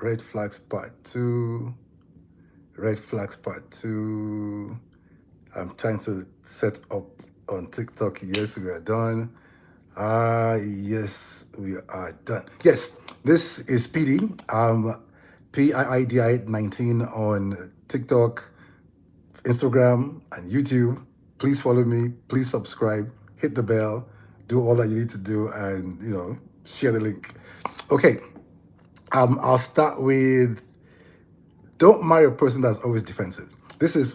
Red flags part two. Red flags part two. I'm trying to set up on TikTok. Yes, we are done. Yes, we are done. Yes, this is Piidii. Piidii 19 on TikTok, Instagram, and YouTube. Please follow me. Please subscribe. Hit the bell. Do all that you need to do, and share the link. Okay. I'll start with don't marry a person that's always defensive.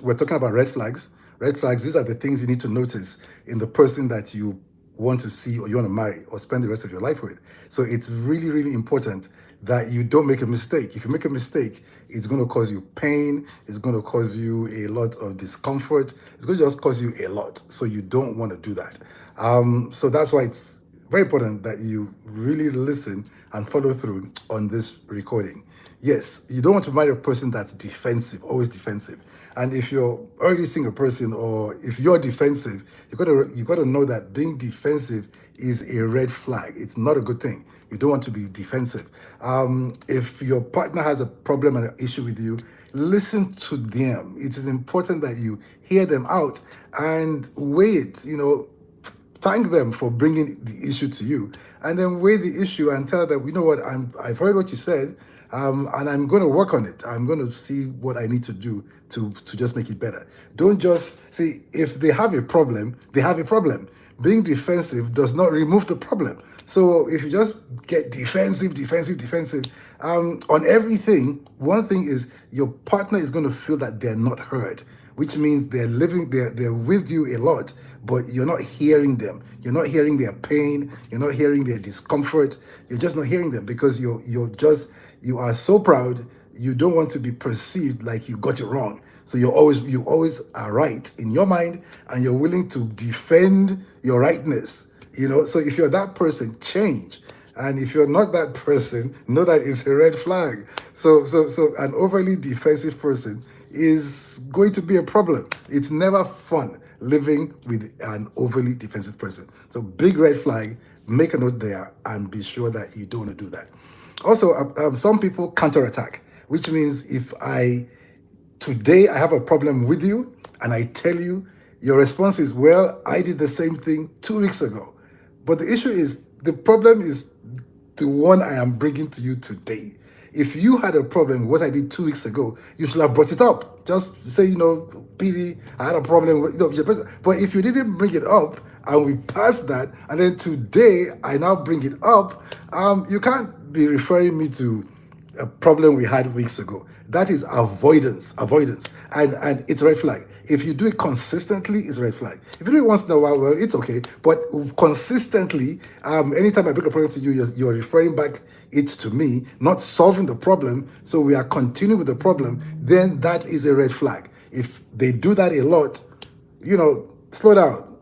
We're talking about red flags. Red flags, these are the things you need to notice in the person that you want to see or you want to marry or spend the rest of your life with. So it's really, really important that you don't make a mistake. If you make a mistake, it's going to cause you pain. It's going to cause you a lot of discomfort. It's going to just cause you a lot. So you don't want to do that. So that's why it's very important that you really listen and follow through on this recording. Yes, you don't want to marry a person that's defensive, always defensive. And if you're already seeing a person, or if you're defensive, you gotta know that being defensive is a red flag. It's not a good thing. You don't want to be defensive. If your partner has a problem and an issue with you, listen to them. It is important that you hear them out and weigh it. Thank them for bringing the issue to you, and then weigh the issue and tell them, you know what, I've heard what you said, and I'm going to work on it. I'm going to see what I need to do to just make it better. Don't just see, if they have a problem, they have a problem. Being defensive does not remove the problem. So if you just get defensive, on everything, one thing is your partner is going to feel that they're not heard, which means they're with you a lot, but you're not hearing them. You're not hearing their pain. You're not hearing their discomfort. You're just not hearing them because you are so proud. You don't want to be perceived like you got it wrong. So you always are right in your mind, and you're willing to defend your rightness. So if you're that person, change. And if you're not that person, know that it's a red flag. So an overly defensive person is going to be a problem. It's never fun living with an overly defensive person. So big red flag, make a note there and be sure that you don't want to do that. Also, some people counterattack, which means if today I have a problem with you and I tell you, your response is, well, I did the same thing 2 weeks ago. But the issue is, the problem is the one I am bringing to you today. If you had a problem with what I did 2 weeks ago, you should have brought it up. Just say, Piidii, I had a problem with, but if you didn't bring it up and we passed that, and then today I now bring it up, you can't be referring me to a problem we had weeks ago. That is avoidance, and it's a red flag. If you do it consistently, it's a red flag. If you do it once in a while, well, it's okay. But consistently, anytime I bring a problem to you, you're referring back it to me, not solving the problem. So we are continuing with the problem. Then that is a red flag. If they do that a lot, slow down.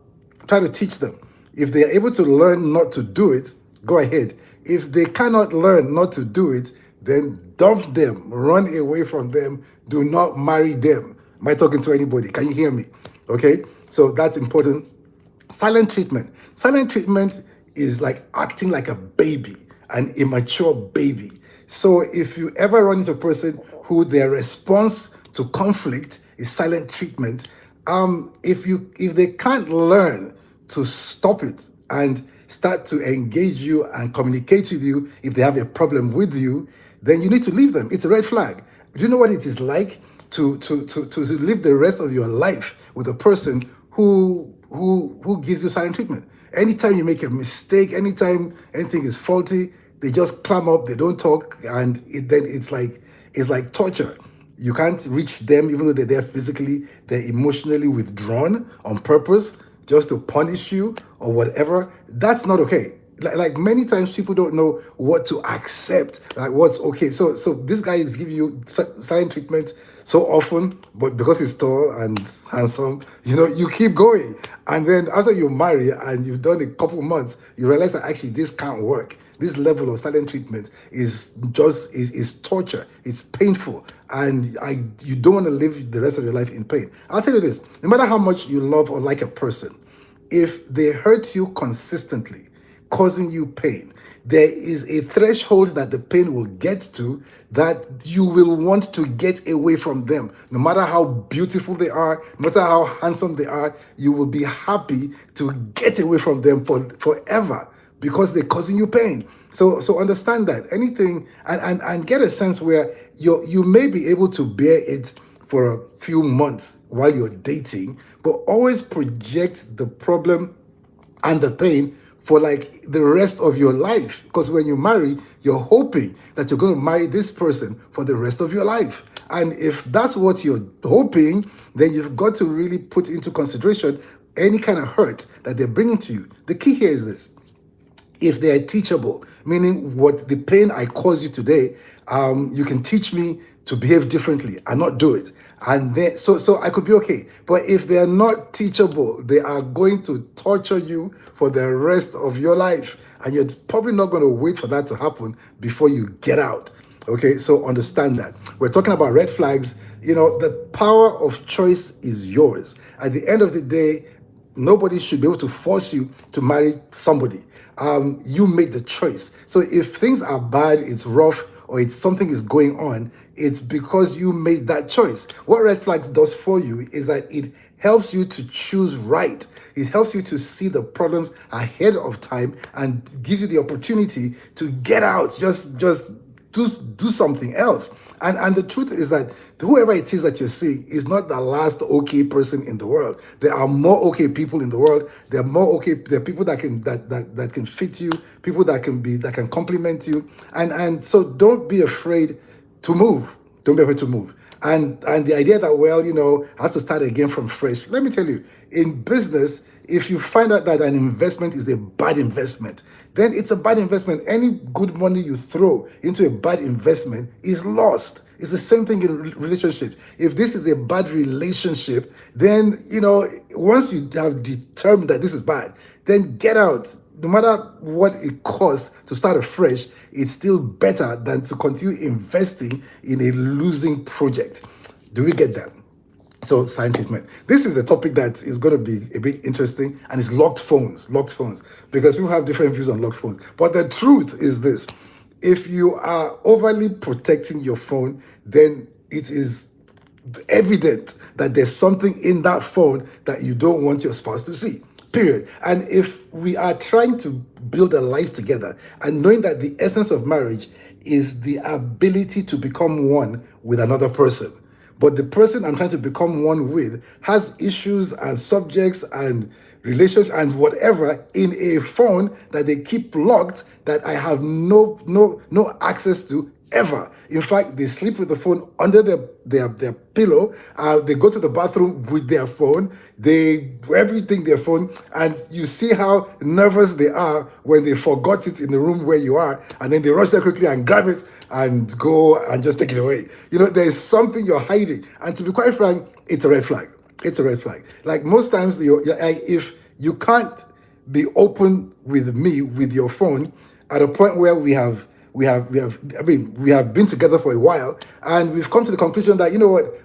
Try to teach them. If they are able to learn not to do it, go ahead. If they cannot learn not to do it, then dump them, run away from them, do not marry them. Am I talking to anybody? Can you hear me? Okay, so that's important. Silent treatment. Silent treatment is like acting like a baby, an immature baby. So if you ever run into a person who their response to conflict is silent treatment, if they can't learn to stop it and start to engage you and communicate with you if they have a problem with you, then you need to leave them. It's a red flag. Do you know what it is like to live the rest of your life with a person who gives you silent treatment? Anytime you make a mistake, anytime anything is faulty, they just clam up, they don't talk, and then it's like torture. You can't reach them even though they're there physically. They're emotionally withdrawn on purpose just to punish you or whatever. That's not okay. Like many times people don't know what to accept, like what's okay. So this guy is giving you silent treatment so often, but because he's tall and handsome, you keep going. And then after you marry and you've done a couple months, you realize that actually this can't work. This level of silent treatment is torture. It's painful, and you don't want to live the rest of your life in pain. I'll tell you this: no matter how much you love or like a person, if they hurt you consistently, causing you pain, there is a threshold that the pain will get to that you will want to get away from them. No matter how beautiful they are, no matter how handsome they are, you will be happy to get away from them forever because they're causing you pain. So understand that anything and get a sense where you may be able to bear it for a few months while you're dating, but always project the problem and the pain for like the rest of your life. Because when you marry, you're hoping that you're going to marry this person for the rest of your life. And if that's what you're hoping, then you've got to really put into consideration any kind of hurt that they're bringing to you. The key here is this: if they are teachable, meaning what the pain I cause you today, you can teach me to behave differently and not do it. And then so I could be okay. But if they are not teachable, they are going to torture you for the rest of your life. And you're probably not going to wait for that to happen before you get out. Okay, so understand that. We're talking about red flags. The power of choice is yours. At the end of the day, nobody should be able to force you to marry somebody. You made the choice. So if things are bad, it's rough, or it's something is going on, it's because you made that choice. What red flags does for you is that it helps you to choose right. It helps you to see the problems ahead of time and gives you the opportunity to get out. Just do something else. And the truth is that whoever it is that you're seeing is not the last okay person in the world. There are more okay people in the world. There are more okay. There are people that can fit you. People that can complement you. And so don't be afraid to move. Don't be afraid to move. And the idea that, I have to start again from fresh. Let me tell you, in business, if you find out that an investment is a bad investment, then it's a bad investment. Any good money you throw into a bad investment is lost. It's the same thing in relationships. If this is a bad relationship, then, once you have determined that this is bad, then get out. No matter what it costs to start afresh, it's still better than to continue investing in a losing project. Do we get that? So, silent treatment. This is a topic that is going to be a bit interesting, and it's locked phones, because people have different views on locked phones. But the truth is this: if you are overly protecting your phone, then it is evident that there's something in that phone that you don't want your spouse to see. Period. And if we are trying to build a life together and knowing that the essence of marriage is the ability to become one with another person, but the person I'm trying to become one with has issues and subjects and relations and whatever in a phone that they keep locked, that I have no access to ever. In fact, they sleep with the phone under their pillow. They go to the bathroom with their phone. They do everything their phone, and you see how nervous they are when they forgot it in the room where you are, and then they rush there quickly and grab it and go and just take it away. There's something you're hiding, and to be quite frank, it's a red flag. It's a red flag. Like most times, if you can't be open with me with your phone at a point where we have been together for a while, and we've come to the conclusion that,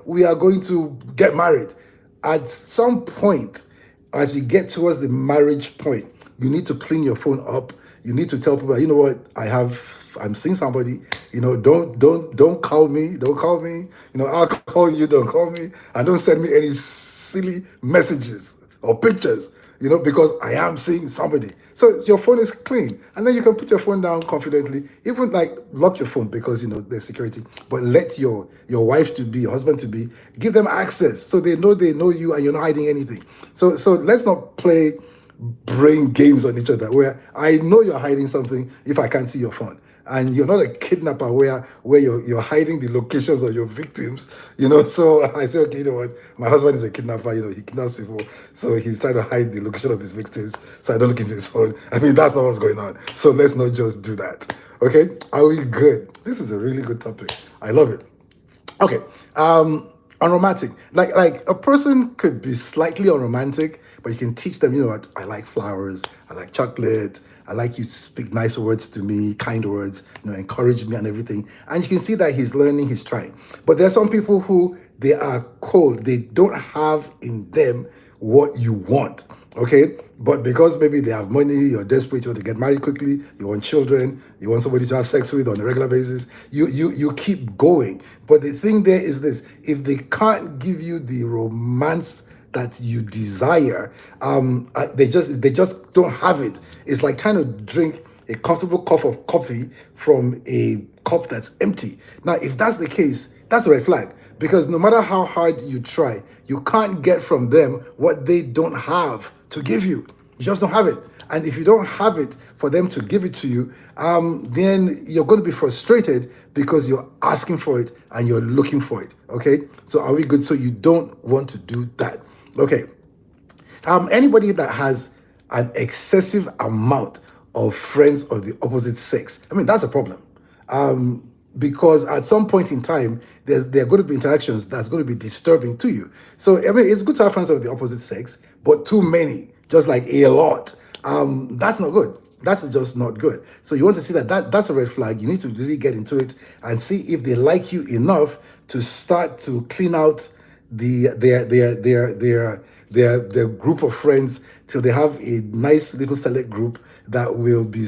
we are going to get married. At some point, as you get towards the marriage point, you need to clean your phone up. You need to tell people, I'm seeing somebody, don't call me. Don't call me. I'll call you, don't call me. And don't send me any silly messages or pictures, because I am seeing somebody. So your phone is clean. And then you can put your phone down confidently. Even lock your phone because, there's security. But let your wife to be, your husband to be, give them access so they know you and you're not hiding anything. So let's not play brain games on each other where I know you're hiding something if I can't see your phone. And you're not a kidnapper where you're hiding the locations of your victims, So I say, okay, my husband is a kidnapper, he kidnaps people, so he's trying to hide the location of his victims, so I don't look into his phone. That's not what's going on. So let's not just do that. Okay, are we good? This is a really good topic. I love it. Okay, unromantic. Like a person could be slightly unromantic, but you can teach them, I like flowers, I like chocolate, I like you to speak nice words to me, kind words, encourage me and everything. And you can see that he's learning, he's trying. But there are some people who, they are cold. They don't have in them what you want. Okay, but because maybe they have money, you're desperate, you want to get married quickly, you want children, you want somebody to have sex with on a regular basis, you keep going. But the thing there is this: if they can't give you the romance that you desire, they just don't have it. It's like trying to drink a comfortable cup of coffee from a cup that's empty. Now, if that's the case, that's a red flag, because no matter how hard you try, you can't get from them what they don't have to give you. You just don't have it. And if you don't have it for them to give it to you, then you're going to be frustrated because you're asking for it and you're looking for it. Okay? So are we good? So you don't want to do that. Okay. Anybody that has an excessive amount of friends of the opposite sex, I mean, that's a problem. Because at some point in time, there are going to be interactions that's going to be disturbing to you. So, I mean, it's good to have friends of the opposite sex, but too many, just like a lot, that's not good. That's just not good. So you want to see that's a red flag. You need to really get into it and see if they like you enough to start to clean out the their group of friends till they have a nice little select group that will be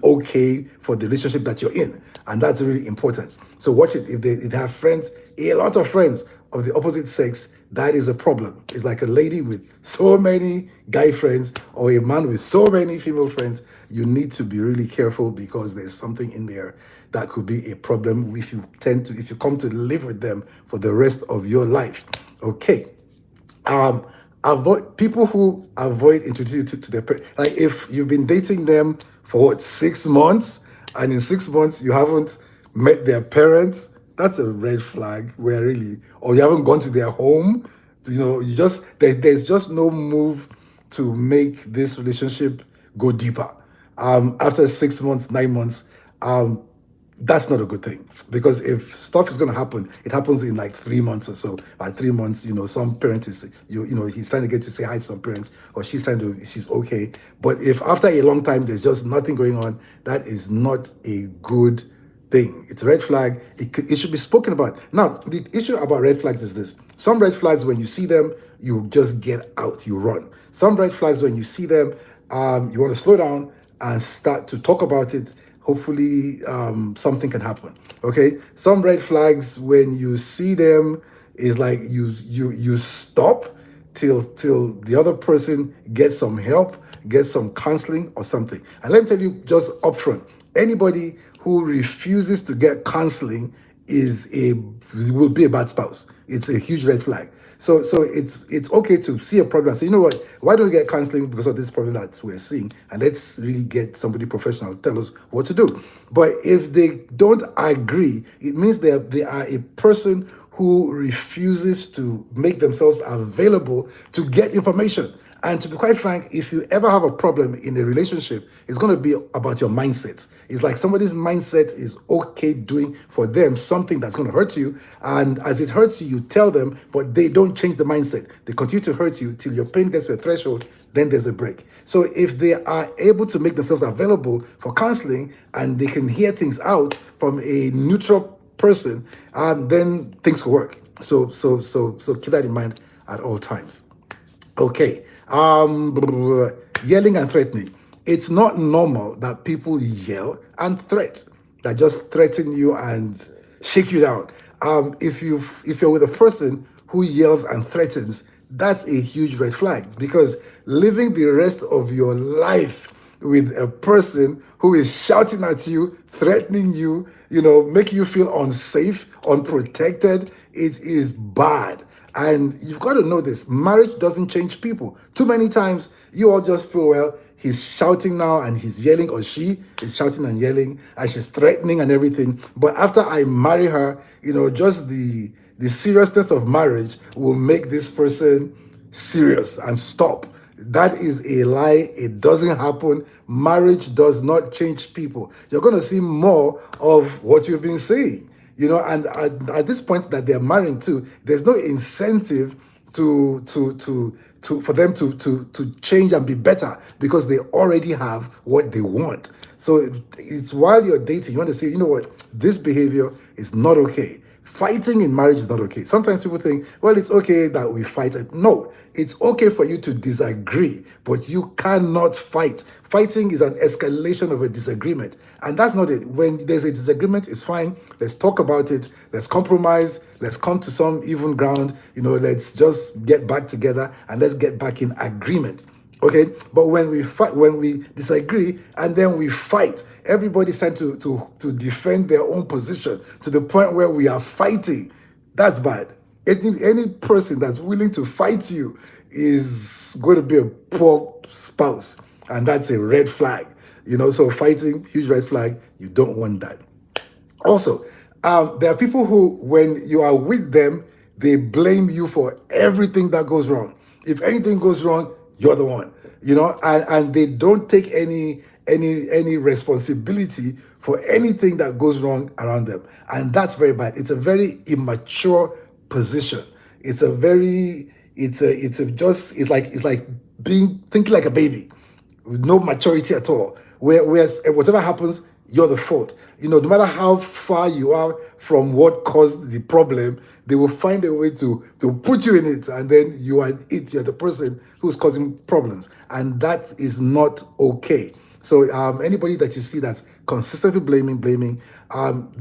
okay for the relationship that you're in, and that's really important. So watch it. If they have friends, a lot of friends of the opposite sex, that is a problem. It's like a lady with so many guy friends or a man with so many female friends. You need to be really careful because there's something in there that could be a problem if you come to live with them for the rest of your life. Okay. um Avoid people who avoid introducing you to their parents. Like if you've been dating them for what, 6 months, and in 6 months you haven't met their parents, that's a red flag. Where really, or you haven't gone to their home, there's just no move to make this relationship go deeper. After 6 months, 9 months, um that's not a good thing, because if stuff is going to happen, it happens in like 3 months or so. By 3 months, some parent is he's trying to get to say hi to some parents, or she's okay. But if after a long time there's just nothing going on, that is not a good thing. It's a red flag. It should be spoken about. Now, the issue about red flags is this: some red flags, when you see them, you just get out, you run. Some red flags, when you see them, you want to slow down and start to talk about it. Hopefully, something can happen. Okay. Some red flags, when you see them, is like you stop till the other person gets some help, gets some counseling or something. And let me tell you just upfront: anybody who refuses to get counseling will be a bad spouse. It's a huge red flag. So it's okay to see a problem and say, you know what, why don't we get counseling because of this problem that we're seeing, and let's really get somebody professional to tell us what to do. But if they don't agree, it means they are a person who refuses to make themselves available to get information. And to be quite frank, if you ever have a problem in a relationship, it's going to be about your mindset. It's like somebody's mindset is okay doing for them something that's going to hurt you. And as it hurts you, you tell them, but they don't change the mindset. They continue to hurt you till your pain gets to a threshold, then there's a break. So if they are able to make themselves available for counseling and they can hear things out from a neutral person, then things will work. So keep that in mind at all times. Okay. Yelling and threatening. It's not normal that people yell and threat, that just threaten you and shake you down. If you're with a person who yells and threatens, that's a huge red flag, because living the rest of your life with a person who is shouting at you, threatening you, making you feel unsafe, unprotected, it is bad. And you've got to know this: marriage doesn't change people. Too many times you all just feel, well, he's shouting now and he's yelling, or she is shouting and yelling and she's threatening and everything. But after I marry her, just the seriousness of marriage will make this person serious and stop. That is a lie. It doesn't happen. Marriage does not change people. You're going to see more of what you've been saying. And at this point that they're marrying too, there's no incentive for them to change and be better, because they already have what they want. So it's while you're dating, you want to say, you know what, this behavior is not okay. Fighting in marriage is not okay. Sometimes people think, well, it's okay that we fight. No, it's okay for you to disagree, but you cannot fight. Fighting is an escalation of a disagreement. And that's not it. When there's a disagreement, it's fine. Let's talk about it. Let's compromise. Let's come to some even ground. Let's just get back together and let's get back in agreement. Okay, but when we fight, when we disagree, and then we fight, everybody's trying to defend their own position to the point where we are fighting. That's bad. Any person that's willing to fight you is going to be a poor spouse, and that's a red flag. So fighting, huge red flag. You don't want that. Also, there are people who, when you are with them, they blame you for everything that goes wrong. If anything goes wrong, you're the one. And they don't take any responsibility for anything that goes wrong around them, and that's very bad. It's a very immature position. It's like being thinking like a baby with no maturity at all. Whereas whatever happens, you're the fault. No matter how far you are from what caused the problem, they will find a way to put you in it, and then you're the person who's causing problems, and that is not okay. So anybody that you see that's consistently blaming, they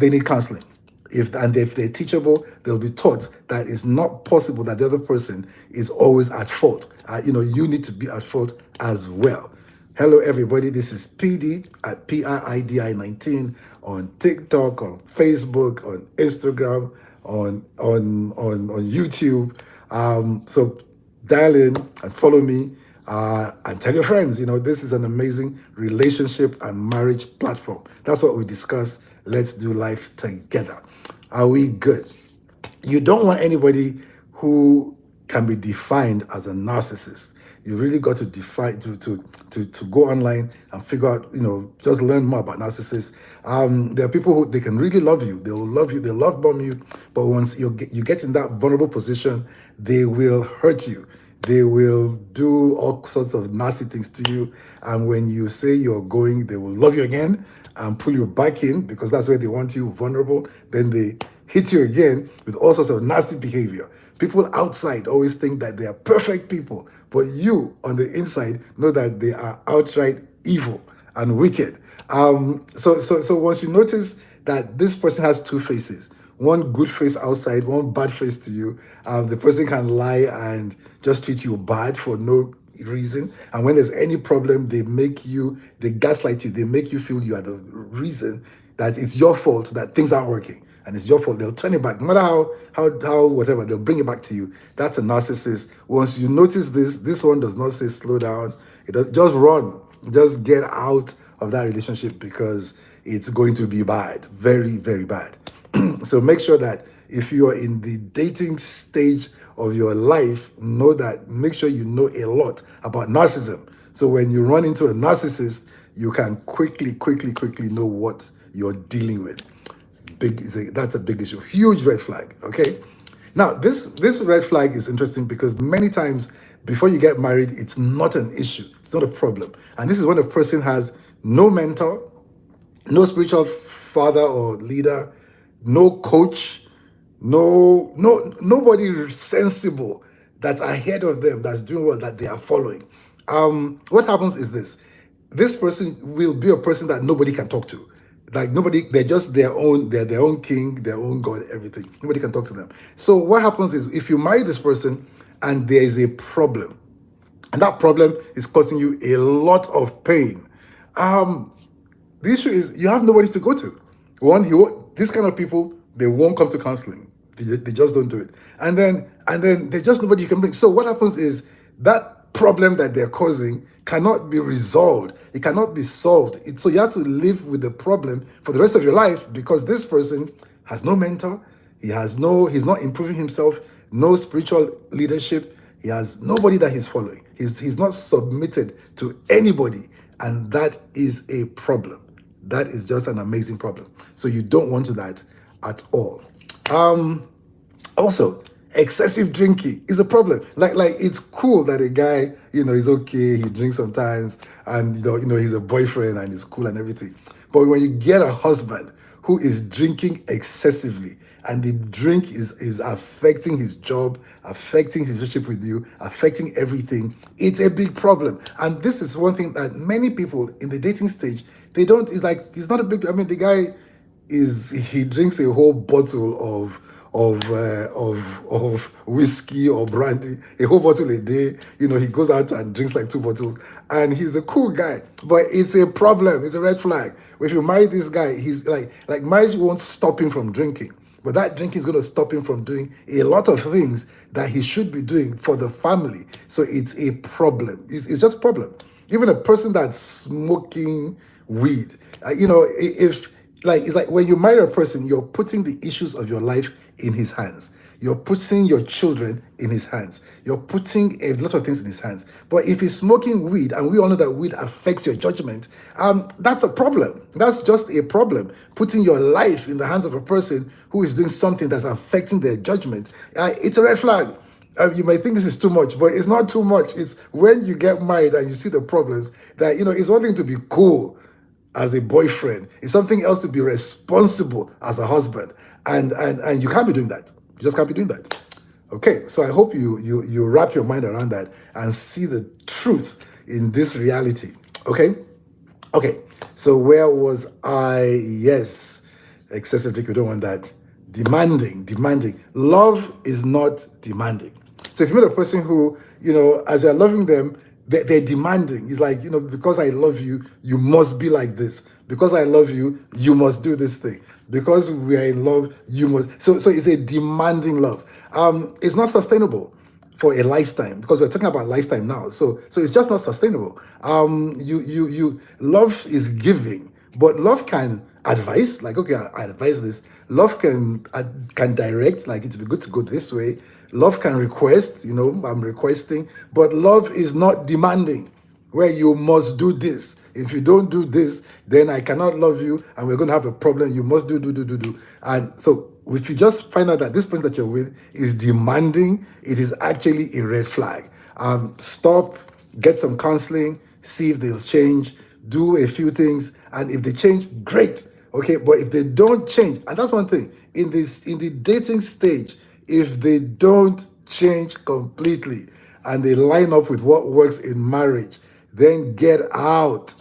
need counseling. If they're teachable, they'll be taught that it's not possible that the other person is always at fault. You need to be at fault as well. Hello, everybody. This is Piidii at Piidii 19 on TikTok, on Facebook, on Instagram, on YouTube. So dial in and follow me, and tell your friends. This is an amazing relationship and marriage platform. That's what we discuss. Let's do life together. Are we good? You don't want anybody who can be defined as a narcissist. You really got to define to go online and figure out, just learn more about narcissists. There are people who, they can really love you. They will love you. They love bomb you. But once you get in that vulnerable position, they will hurt you. They will do all sorts of nasty things to you. And when you say you're going, they will love you again and pull you back in, because that's where they want you vulnerable. Then they hit you again with all sorts of nasty behavior. People outside always think that they are perfect people, but you on the inside know that they are outright evil and wicked. So once you notice that this person has two faces, one good face outside, one bad face to you, the person can lie and just treat you bad for no reason. And when there's any problem, they gaslight you, they make you feel you are the reason, that it's your fault that things aren't working. And it's your fault. They'll turn it back. No matter how whatever, they'll bring it back to you. That's a narcissist. Once you notice this one does not say slow down. It does. Just run. Just get out of that relationship, because it's going to be bad. Very, very bad. So make sure that if you are in the dating stage of your life, make sure you know a lot about narcissism. So when you run into a narcissist, you can quickly know what you're dealing with. That's a big issue. Huge red flag. Okay. Now this red flag is interesting because many times before you get married, it's not an issue. It's not a problem. And this is when a person has no mentor, no spiritual father or leader, no coach, nobody sensible that's ahead of them, that's doing what that they are following. What happens is this person will be a person that nobody can talk to. Like nobody, they're their own king, their own God, everything. Nobody can talk to them. So what happens is, if you marry this person and there is a problem, and that problem is causing you a lot of pain, the issue is you have nobody to go to. These kind of people, they won't come to counseling. They just don't do it. And then there's just nobody you can bring. So what happens is that problem that they're causing cannot be resolved. It cannot be solved. So you have to live with the problem for the rest of your life, because this person has no mentor. He's not improving himself, no spiritual leadership. He has nobody that he's following. He's not submitted to anybody. And that is a problem. That is just an amazing problem. So you don't want that at all. Also, Excessive drinking is a problem. Like it's cool that a guy, is okay, he drinks sometimes, and he's a boyfriend and he's cool and everything. But when you get a husband who is drinking excessively, and the drink is affecting his job, affecting his relationship with you, affecting everything, it's a big problem. And this is one thing that many people in the dating stage, they don't, it's like, it's not a big, I mean, the guy he drinks a whole bottle of whiskey or brandy, a whole bottle a day. He goes out and drinks like 2 bottles, and he's a cool guy. But it's a problem. It's a red flag. If you marry this guy, he's like marriage won't stop him from drinking, but that drinking is going to stop him from doing a lot of things that he should be doing for the family. So it's a problem. It's just a problem. Even a person that's smoking weed, if like it's like when you marry a person, you're putting the issues of your life in his hands. You're putting your children in his hands. You're putting a lot of things in his hands. But if he's smoking weed, and we all know that weed affects your judgment, that's a problem. That's just a problem. Putting your life in the hands of a person who is doing something that's affecting their judgment, it's a red flag. You might think this is too much, but it's not too much. It's when you get married and you see the problems that, it's one thing to be cool as a boyfriend. It's something else to be responsible as a husband. And you can't be doing that. You just can't be doing that. Okay, so I hope you wrap your mind around that and see the truth in this reality. Okay, so where was I? Yes, excessive drink, we don't want that. Demanding. Love is not demanding. So if you meet a person who, as you're loving them, they're demanding. It's like, because I love you, you must be like this. Because I love you, you must do this thing. Because we are in love, you must. So it's a demanding love. It's not sustainable for a lifetime, because we're talking about lifetime now. So it's just not sustainable. You love is giving, but love can advise, like, okay, I advise this. Love can direct, like, it'd be good to go this way. Love can request, I'm requesting, but love is not demanding, where you must do this. If you don't do this, then I cannot love you, and we're going to have a problem. You must do. And so if you just find out that this person that you're with is demanding, it is actually a red flag. Stop, get some counseling, see if they'll change, do a few things, and if they change, great. Okay, but if they don't change, and that's one thing, in the dating stage, if they don't change completely and they line up with what works in marriage, then get out.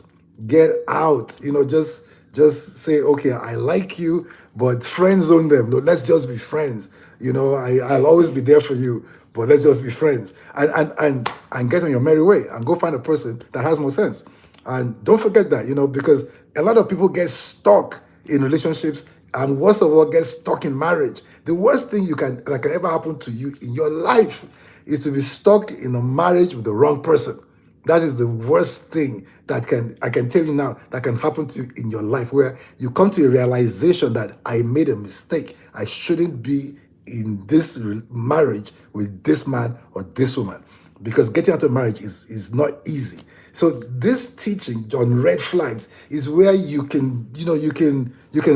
Just say, okay, I like you, but friend zone them. No, let's just be friends. I'll always be there for you, but let's just be friends. And get on your merry way and go find a person that has more sense. And don't forget that, because a lot of people get stuck in relationships, and worst of all, get stuck in marriage. The worst thing that can ever happen to you in your life is to be stuck in a marriage with the wrong person. That is the worst thing I can tell you now, that can happen to you in your life, where you come to a realization that I made a mistake. I shouldn't be in this marriage with this man or this woman, because getting out of marriage is not easy. So this teaching on red flags is where you can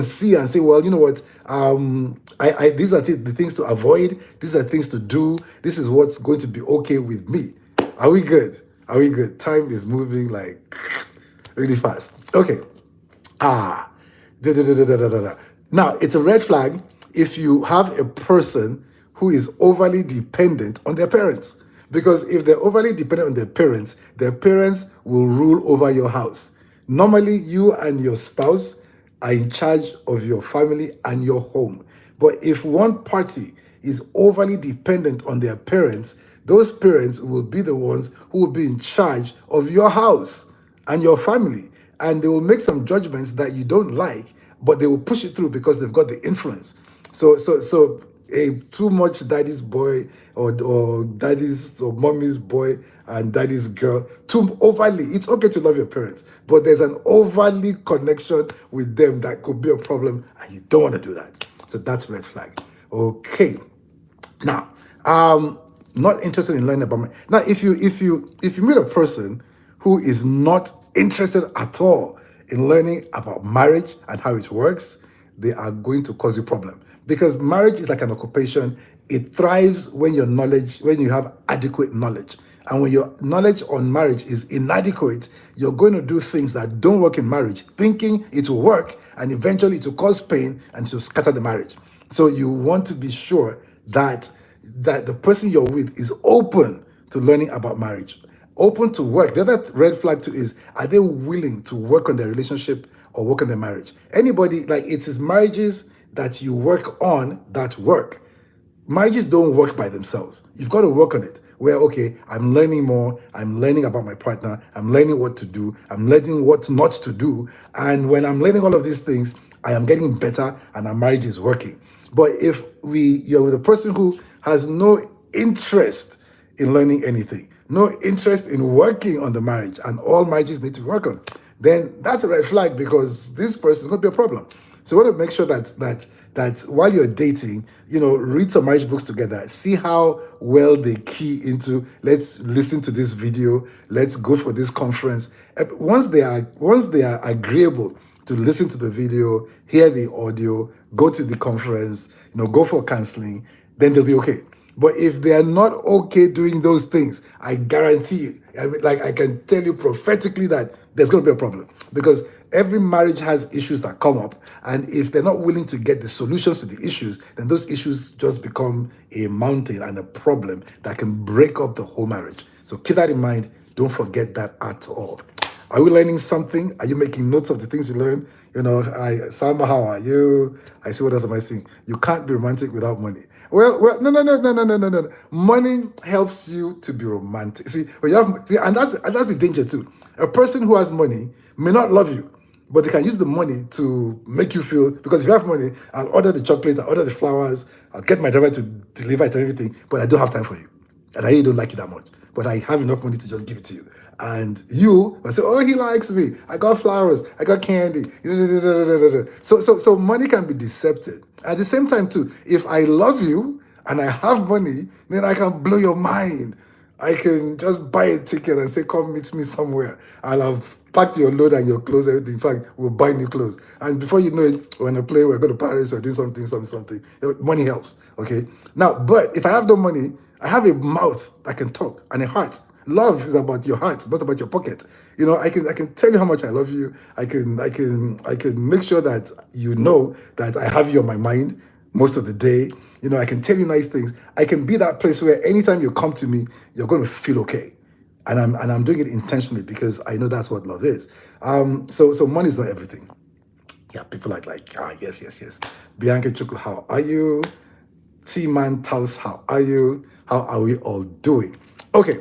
see and say, well, you know what, these are the things to avoid. These are things to do. This is what's going to be okay with me. Are we good? Time is moving like really fast. Okay. Ah. Da, da, da, da, da, da, da. Now, it's a red flag if you have a person who is overly dependent on their parents. Because if they're overly dependent on their parents will rule over your house. Normally, you and your spouse are in charge of your family and your home. But if one party is overly dependent on their parents, those parents will be the ones who will be in charge of your house and your family. And they will make some judgments that you don't like, but they will push it through because they've got the influence. So a too much daddy's boy or daddy's or mommy's boy and daddy's girl, too overly, it's okay to love your parents, but there's an overly connection with them that could be a problem, and you don't want to do that. So that's red flag. Okay. Now, not interested in learning about marriage. Now, if you meet a person who is not interested at all in learning about marriage and how it works, they are going to cause you problem. Because marriage is like an occupation. It thrives when when you have adequate knowledge. And when your knowledge on marriage is inadequate, you're going to do things that don't work in marriage, thinking it will work, and eventually it will cause pain and to scatter the marriage. So you want to be sure that the person you're with is open to learning about marriage, open to work. The other red flag too is, are they willing to work on their relationship or work on their marriage? Anybody, like, it is marriages that you work on that work. Marriages don't work by themselves. You've got to work on it. Where, okay, I'm learning more, I'm learning about my partner, I'm learning what to do, I'm learning what not to do. And when I'm learning all of these things, I am getting better and our marriage is working. But if you're with a person who has no interest in learning anything, no interest in working on the marriage, and all marriages need to work on, then that's a red flag, because this person is going to be a problem. So we want to make sure that while you're dating, read some marriage books together. See how well they key into. Let's listen to this video. Let's go for this conference. Once they are agreeable to listen to the video, hear the audio, go to the conference, go for counseling, then they'll be okay. But if they are not okay doing those things, I guarantee you, I can tell you prophetically that there's going to be a problem, because every marriage has issues that come up, and if they're not willing to get the solutions to the issues, then those issues just become a mountain and a problem that can break up the whole marriage. So keep that in mind. Don't forget that at all. Are we learning something? Are you making notes of the things you learn? Salma, how are you? I see, what else am I saying? You can't be romantic without money. Well, no. Money helps you to be romantic. See, when you have, and that's the danger too. A person who has money may not love you, but they can use the money to make you feel, because if you have money, I'll order the chocolate, I'll order the flowers, I'll get my driver to deliver it and everything, but I don't have time for you. And I really don't like you that much, but I have enough money to just give it to you. And you will say, oh, he likes me. I got flowers. I got candy. So money can be deceptive. At the same time, too, if I love you and I have money, then I can blow your mind. I can just buy a ticket and say, come meet me somewhere. I'll have packed your load and your clothes, everything. In fact, we'll buy new clothes. And before you know it, we're on a plane, we're going to Paris, we're doing something. Money helps, okay? Now, but if I have no money, I have a mouth that can talk and a heart. Love is about your heart, not about your pocket. I can tell you how much I love you. I can make sure that you know that I have you on my mind most of the day. I can tell you nice things. I can be that place where anytime you come to me, you're going to feel okay. And I'm doing it intentionally, because I know that's what love is. So money is not everything. Yeah, people are like, yes. Bianca Chuku, how are you? T-Man Taus, how are you? How are we all doing? Okay.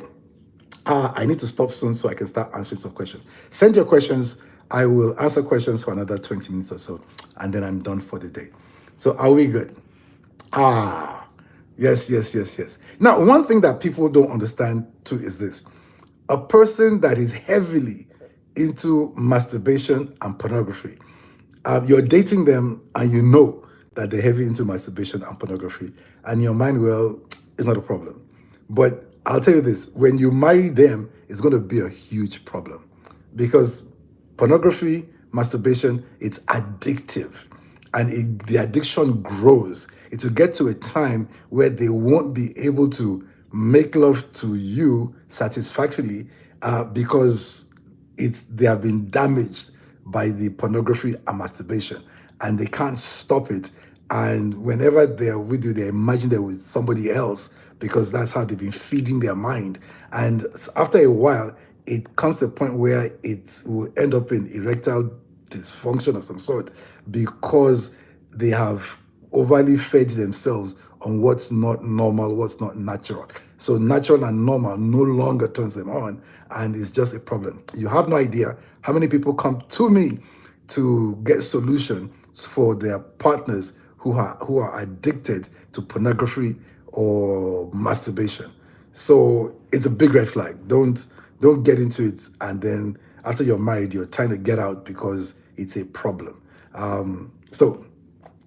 I need to stop soon so I can start answering some questions. Send your questions. I will answer questions for another 20 minutes or so, and then I'm done for the day. So are we good? Yes. Now, one thing that people don't understand too is this. A person that is heavily into masturbation and pornography, you're dating them and you know that they're heavy into masturbation and pornography, and your mind, well, it's not a problem. But I'll tell you this, when you marry them, it's going to be a huge problem, because pornography, masturbation, it's addictive, and the addiction grows. It will get to a time where they won't be able to make love to you satisfactorily, because they have been damaged by the pornography and masturbation, and they can't stop it. And whenever they're with you, they imagine they're with somebody else, because that's how they've been feeding their mind. And after a while, it comes to a point where it will end up in erectile dysfunction of some sort, because they have overly fed themselves on what's not normal, what's not natural. So natural and normal no longer turns them on, and it's just a problem. You have no idea how many people come to me to get solutions for their partners who are addicted to pornography or masturbation. So it's a big red flag. Don't get into it, and then after you're married, you're trying to get out because it's a problem. So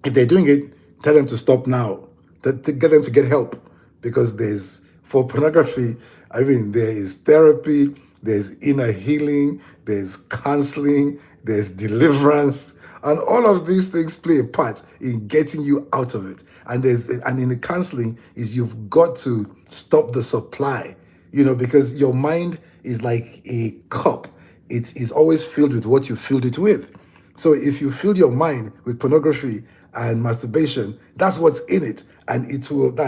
if they're doing it, tell them to stop now. Get them to get help, because for pornography, there is therapy, there's inner healing, there's counseling, there's deliverance, and all of these things play a part in getting you out of it. And in the counseling is you've got to stop the supply, because your mind is like a cup. It is always filled with what you filled it with. So if you fill your mind with pornography and masturbation, that's what's in it, and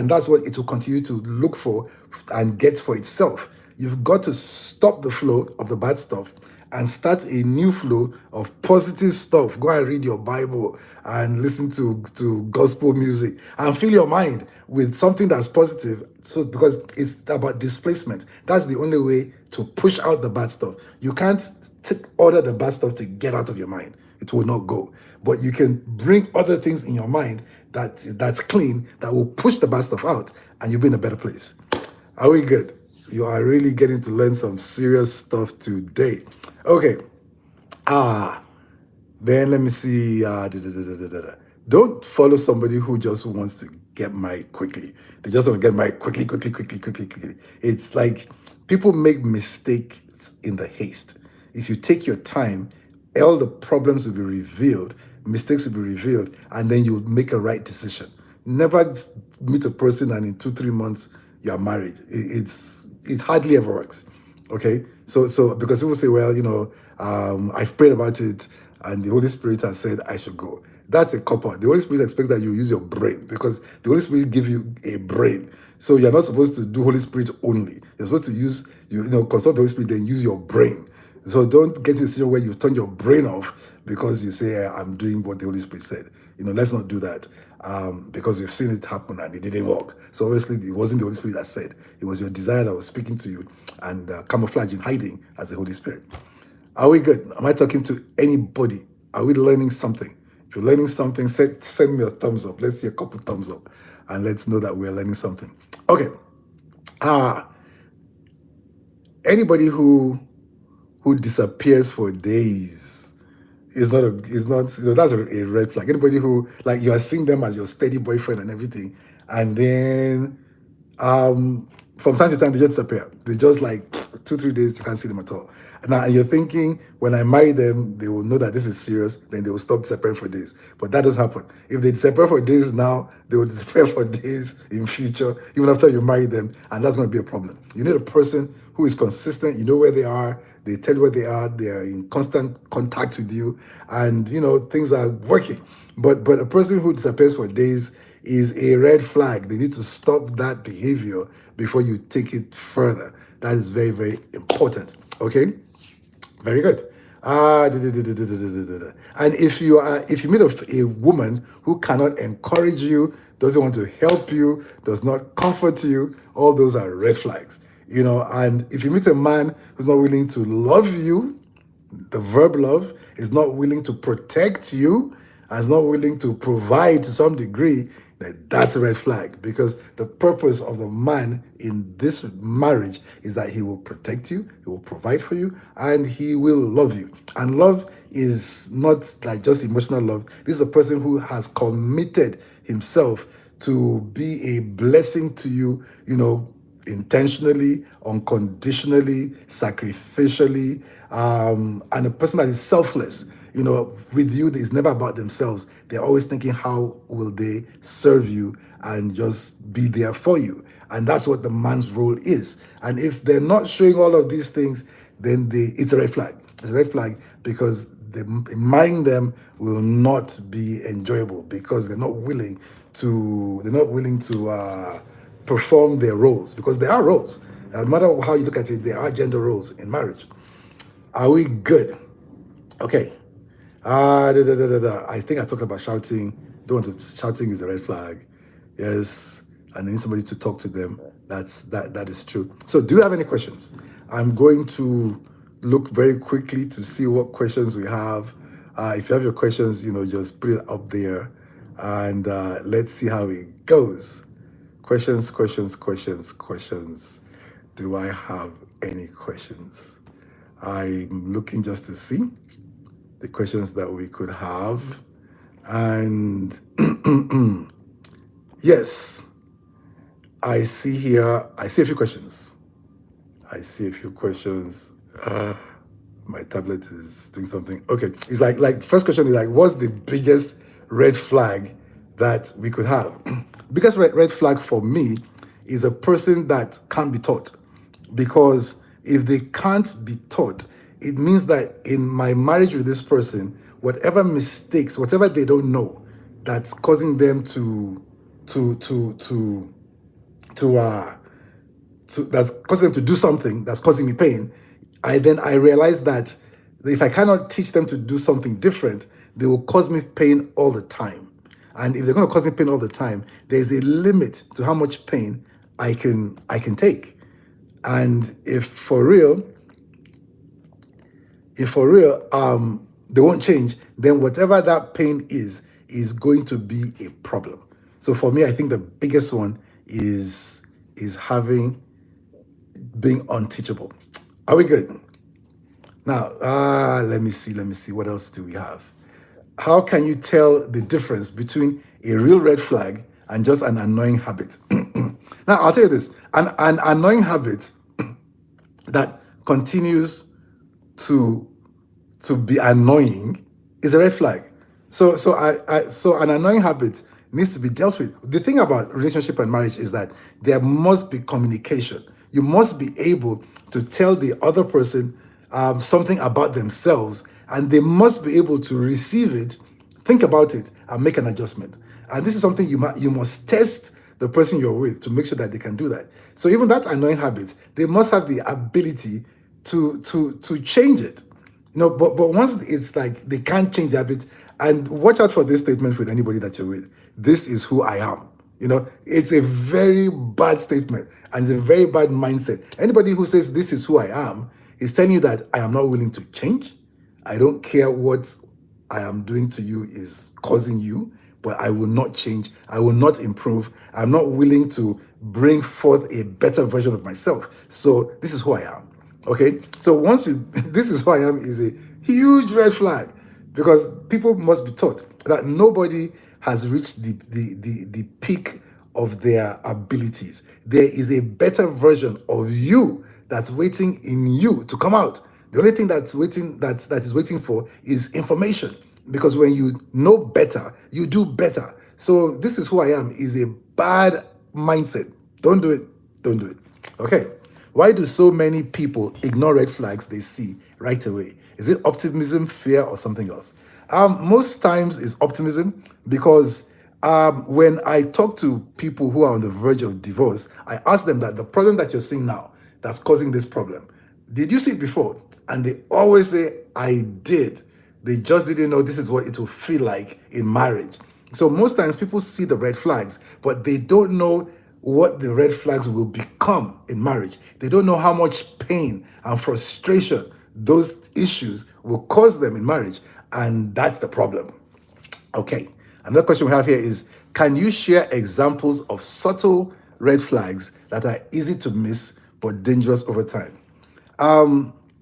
that's what it will continue to look for and get for itself. You've got to stop the flow of the bad stuff and start a new flow of positive stuff. Go and read your Bible and listen to gospel music and fill your mind with something that's positive. So because it's about displacement. That's the only way to push out the bad stuff. You can't order the bad stuff to get out of your mind. It will not go. But you can bring other things in your mind that's clean, that will push the bad stuff out, and you'll be in a better place. Are we good? You are really getting to learn some serious stuff today. Okay. Then let me see. Don't follow somebody who just wants to get married quickly. They just want to get married quickly, quickly, quickly, quickly, quickly. It's like people make mistakes in the haste. If you take your time, all the problems will be revealed, mistakes will be revealed, and then you'll make a right decision. Never meet a person and in 2-3 months you are married. It hardly ever works. Okay, so because people say, well, I've prayed about it, and the Holy Spirit has said I should go. That's a cop out. The Holy Spirit expects that you use your brain, because the Holy Spirit give you a brain. So you're not supposed to do Holy Spirit only. You're supposed to consult the Holy Spirit, then use your brain. So don't get to a situation where you turn your brain off because you say, I'm doing what the Holy Spirit said. Let's not do that, because we've seen it happen and it didn't work. So obviously it wasn't the Holy Spirit that said. It was your desire that was speaking to you and camouflaging, hiding as the Holy Spirit. Are we good? Am I talking to anybody? Are we learning something? If you're learning something, send me a thumbs up. Let's see a couple thumbs up, and let's know that we're learning something. Okay. Anybody who disappears for days is not that's a red flag. Anybody who, like, you are seeing them as your steady boyfriend and everything, and then from time to time they just disappear. They just, like, 2-3 days you can't see them at all. Now, and you're thinking, when I marry them, they will know that this is serious, then they will stop disappearing for days. But that doesn't happen. If they disappear for days now, they will disappear for days in future, even after you marry them, and that's going to be a problem. You need a person who is consistent. You know where they are. They tell you where they are in constant contact with you, and things are working. But a person who disappears for days is a red flag. They need to stop that behavior before you take it further. That is very, very important. Okay? Very good. And if you meet a woman who cannot encourage you, doesn't want to help you, does not comfort you, all those are red flags. And if you meet a man who's not willing to love you, the verb love, is not willing to protect you, and is not willing to provide to some degree, that's a red flag, because the purpose of the man in this marriage is that he will protect you, he will provide for you, and he will love you. And love is not like just emotional love. This is a person who has committed himself to be a blessing to you, intentionally, unconditionally, sacrificially, and a person that is selfless. With you, it's never about themselves. They're always thinking, how will they serve you and just be there for you? And that's what the man's role is. And if they're not showing all of these things, then it's a red flag. It's a red flag, because marrying them will not be enjoyable, because they're not willing to perform their roles, because there are roles. No matter how you look at it, there are gender roles in marriage. Are we good? Okay. I think I talked about shouting. Shouting is a red flag. Yes. And need somebody to talk to them. That is true. So do you have any questions? I'm going to look very quickly to see what questions we have. If you have your questions, just put it up there, and let's see how it goes. Questions. Do I have any questions? I'm looking just to see the questions that we could have. And yes, I see a few questions. My tablet is doing something. Okay, it's like first question is like, what's the biggest red flag that we could have? Biggest red flag for me is a person that can't be taught, because if they can't be taught, it means that in my marriage with this person, whatever mistakes, whatever they don't know, that's causing them to to to to that's causing them to do something that's causing me pain, I realize that if I cannot teach them to do something different, they will cause me pain all the time. And if they're going to cause me pain all the time, there's a limit to how much pain I can take. And if for real they won't change, then whatever that pain is going to be a problem. So for me, I think the biggest one is having being unteachable. Are we good? Now, let me see. What else do we have? How can you tell the difference between a real red flag and just an annoying habit? Now, I'll tell you this: an annoying habit that continues to to be annoying is a red flag. So an annoying habit needs to be dealt with. The thing about relationship and marriage is that there must be communication. You must be able to tell the other person something about themselves, and they must be able to receive it, think about it, and make an adjustment. And this is something you must test the person you're with to make sure that they can do that. So even that annoying habit, they must have the ability to change it. No, but once it's like they can't change the habit, and watch out for this statement with anybody that you're with. This is who I am. It's a very bad statement, and it's a very bad mindset. Anybody who says this is who I am is telling you that I am not willing to change. I don't care what I am doing to you is causing you, but I will not change. I will not improve. I'm not willing to bring forth a better version of myself. So this is who I am. Okay, so once you, this is who I am is a huge red flag, because people must be taught that nobody has reached the peak of their abilities. There is a better version of you that's waiting in you to come out. The only thing that is waiting for is information, because when you know better, you do better. So this is who I am is a bad mindset. Don't do it. Don't do it. Okay. Why do so many people ignore red flags they see right away? Is it optimism, fear, or something else? Most times it's optimism, because when I talk to people who are on the verge of divorce, I ask them that the problem that you're seeing now that's causing this problem, did you see it before? And they always say, I did. They just didn't know this is what it will feel like in marriage. So most times people see the red flags, but they don't know what the red flags will become in marriage. They don't know how much pain and frustration those issues will cause them in marriage. And that's the problem. Okay. Another question we have here is, can you share examples of subtle red flags that are easy to miss but dangerous over time?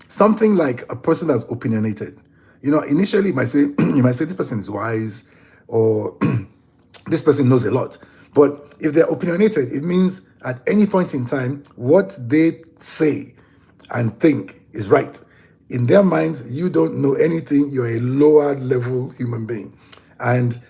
Something like a person that's opinionated. Initially you might say this person is wise, or this person knows a lot. But if they're opinionated, it means at any point in time, what they say and think is right. In their minds, you don't know anything. You're a lower level human being, and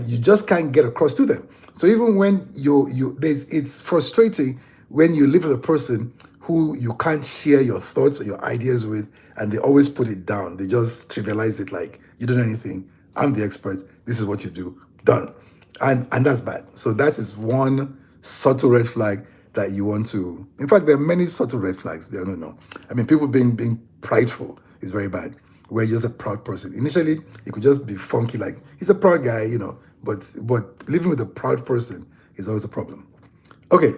you just can't get across to them. So even when it's frustrating when you live with a person who you can't share your thoughts or your ideas with, and they always put it down. They just trivialize it like, you don't know anything. I'm the expert. This is what you do. Done. And that's bad. So that is one subtle red flag that you want to. In fact, there are many subtle red flags. They don't know. I mean, people being prideful is very bad. Where you're just a proud person. Initially, it could just be funky, like he's a proud guy, But living with a proud person is always a problem. Okay.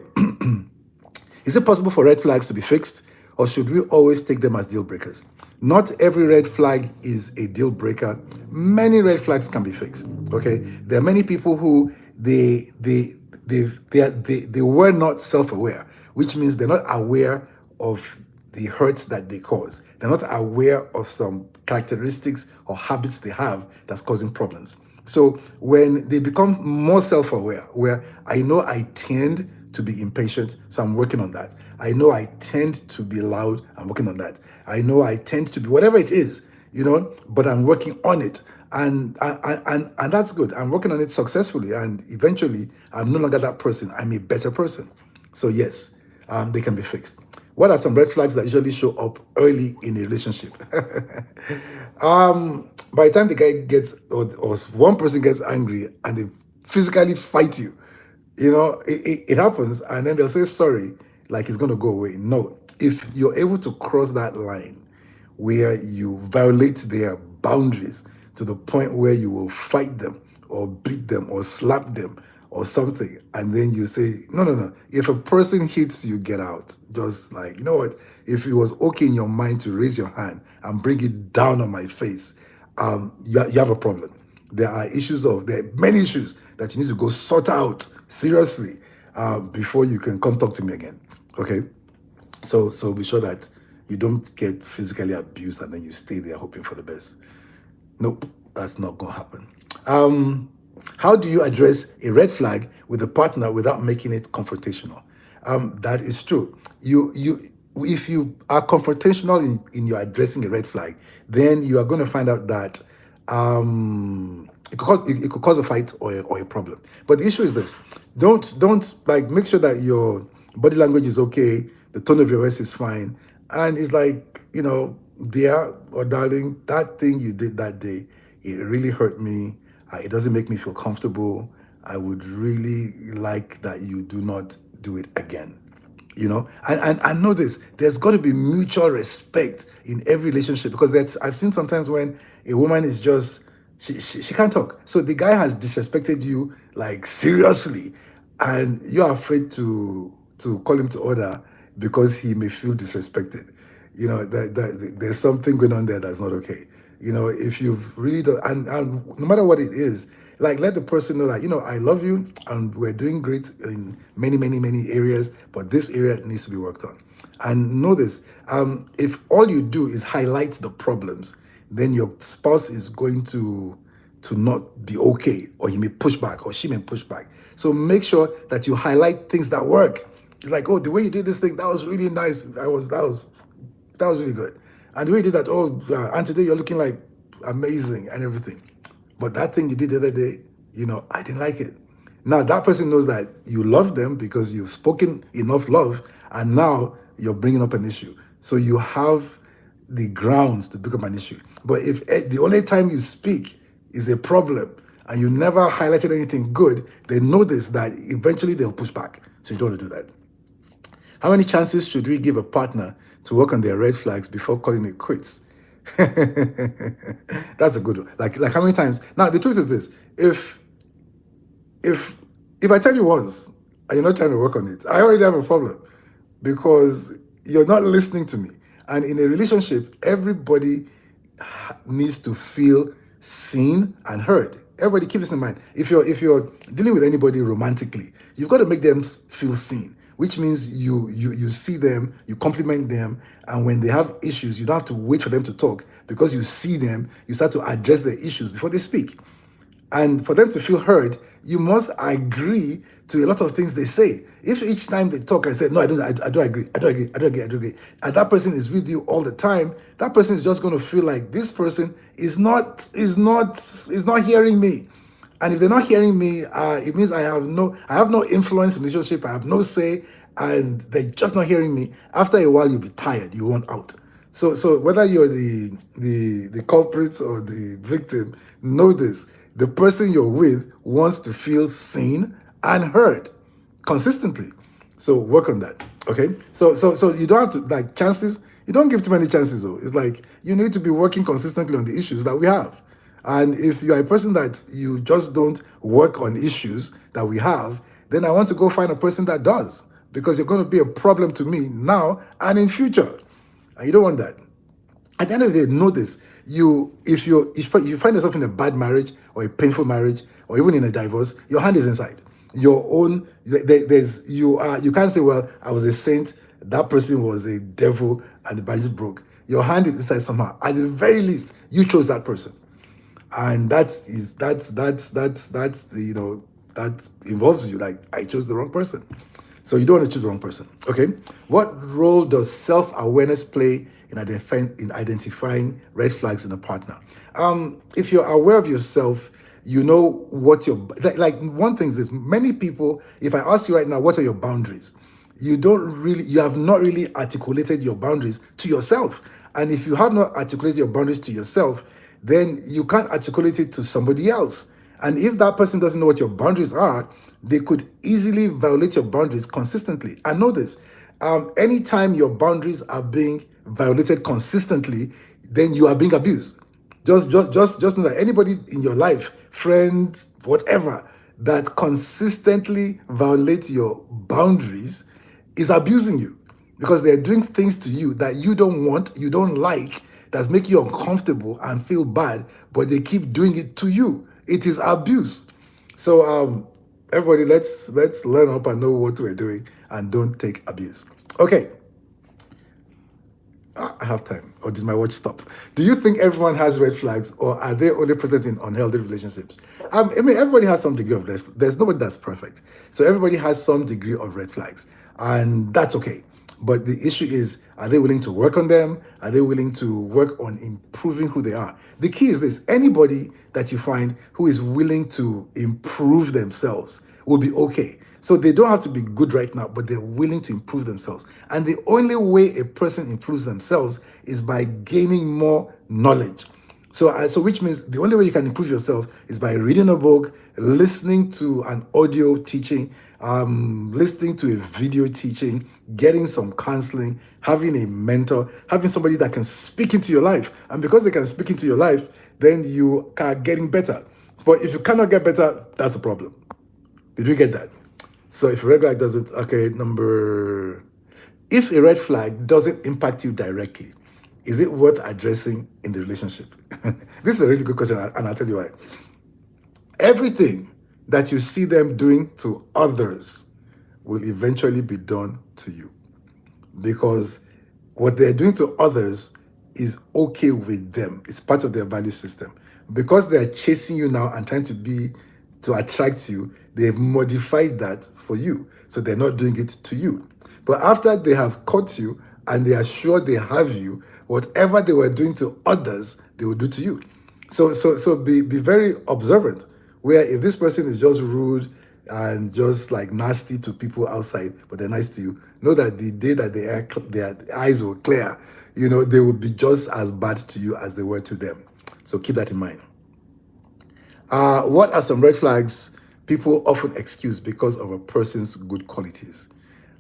Is it possible for red flags to be fixed, or should we always take them as deal breakers? Not every red flag is a deal breaker. Many red flags can be fixed. Okay, there are many people who they were not self-aware, which means they're not aware of the hurts that they cause. They're not aware of some characteristics or habits they have that's causing problems. So when they become more self-aware, where I know I tend to be impatient, so I'm working on that. I know I tend to be loud, I'm working on that. I know I tend to be whatever it is, but I'm working on it. And that's good. I'm working on it successfully, and eventually I'm no longer that person. I'm a better person. So yes, they can be fixed. What are some red flags that usually show up early in a relationship? By the time the guy gets, or one person gets angry and they physically fight you, it happens, and then they'll say sorry like it's going to go away. No, if you're able to cross that line where you violate their boundaries to the point where you will fight them or beat them or slap them or something, and then you say, no, no, no. If a person hits you, get out. Just like, you know what? If it was okay in your mind to raise your hand and bring it down on my face, you have a problem. There are many issues that you need to go sort out seriously before you can come talk to me again. Okay? So be sure that you don't get physically abused and then you stay there hoping for the best. Nope, that's not gonna happen. How do you address a red flag with a partner without making it confrontational? That is true. If you are confrontational in your addressing a red flag, then you are going to find out that it could cause a fight or a problem. But the issue is this: don't like make sure that your body language is okay, the tone of your voice is fine, and it's like, dear or darling, that thing you did that day, it really hurt me. It doesn't make me feel comfortable. I would really like that you do not do it again. And I know this, there's got to be mutual respect in every relationship, because I've seen sometimes when a woman is just, she can't talk. So the guy has disrespected you like seriously, and you're afraid to call him to order because he may feel disrespected. That there's something going on there that's not okay. If you've really done, and no matter what it is, like, let the person know that, I love you and we're doing great in many, many, many areas, but this area needs to be worked on. And know this, if all you do is highlight the problems, then your spouse is going to not be okay, or he may push back or she may push back. So make sure that you highlight things that work. It's like, oh, the way you did this thing, that was really nice. That was really good. And the way you did that, and today you're looking like amazing and everything. But that thing you did the other day, I didn't like it. Now that person knows that you love them because you've spoken enough love, and now you're bringing up an issue. So you have the grounds to pick up an issue. But if the only time you speak is a problem and you never highlighted anything good, they notice that eventually they'll push back. So you don't want to do that. How many chances should we give a partner to work on their red flags before calling it quits? That's a good one. Like how many times? Now the truth is this: if I tell you once and you're not trying to work on it, I already have a problem, because you're not listening to me. And in a relationship, everybody needs to feel seen and heard. Everybody keep this in mind. If you're dealing with anybody romantically, you've got to make them feel seen, which means you see them, you compliment them, and when they have issues, you don't have to wait for them to talk, because you see them, you start to address their issues before they speak. And for them to feel heard, you must agree to a lot of things they say. If each time they talk, I say, no, I don't agree, I don't agree, and that person is with you all the time, that person is just going to feel like this person is not hearing me. And if they're not hearing me, it means I have no influence in the relationship, I have no say, and they're just not hearing me. After a while, you'll be tired, you want out. So whether you're the culprit or the victim, know this: the person you're with wants to feel seen and heard consistently. So work on that. Okay. So you don't have to, like, chances. You don't give too many chances though. It's like you need to be working consistently on the issues that we have. And if you are a person that you just don't work on issues that we have, then I want to go find a person that does, because you're going to be a problem to me now and in future. And you don't want that. At the end of the day, know this: if you find yourself in a bad marriage or a painful marriage or even in a divorce, your hand is inside. Your own, you can't say, well, I was a saint, that person was a devil, and the marriage broke. Your hand is inside somehow. At the very least, you chose that person, and that involves you. Like, I chose the wrong person. So you don't want to choose the wrong person. Okay. What role does self-awareness play in identifying red flags in a partner? If you're aware of yourself, you know what your like one thing is this: many people, if I ask you right now, what are your boundaries? You have not really articulated your boundaries to yourself. And if you have not articulated your boundaries to yourself, then you can't articulate it to somebody else. And if that person doesn't know what your boundaries are, they could easily violate your boundaries consistently. I know this. Anytime your boundaries are being violated consistently, then you are being abused. Just know that anybody in your life, friend, whatever, that consistently violates your boundaries is abusing you, because they're doing things to you that you don't want, you don't like, that's make you uncomfortable and feel bad, but they keep doing it to you. It is abuse. So everybody, let's learn up and know what we're doing and don't take abuse. Okay, I have time. Or did my watch stop? Do you think everyone has red flags, or are they only present in unhealthy relationships? I mean, everybody has some degree of red. There's nobody that's perfect, so everybody has some degree of red flags, and that's okay. But the issue is, are they willing to work on them? Are they willing to work on improving who they are? The key is this: anybody that you find who is willing to improve themselves will be okay. So they don't have to be good right now, but they're willing to improve themselves. And the only way a person improves themselves is by gaining more knowledge. So which means the only way you can improve yourself is by reading a book, listening to an audio teaching, listening to a video teaching, getting some counseling, having a mentor, having somebody that can speak into your life. And because they can speak into your life, then you are getting better. But if you cannot get better, that's a problem. Did we get that? So if a red flag doesn't, okay, if a red flag doesn't impact you directly, is it worth addressing in the relationship? This is a really good question, and I'll tell you why. Everything that you see them doing to others will eventually be done to you, because what they're doing to others is okay with them. It's part of their value system. Because they're chasing you now and trying to attract you, they've modified that for you. So they're not doing it to you. But after they have caught you and they are sure they have you, whatever they were doing to others, they will do to you. So be very observant. Where if this person is just rude and just like nasty to people outside, but they're nice to you, know that the day that their eyes will clear, they will be just as bad to you as they were to them. So keep that in mind. What are some red flags people often excuse because of a person's good qualities?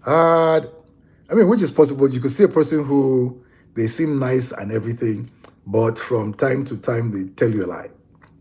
Which is possible. You could see a person who they seem nice and everything, but from time to time they tell you a lie.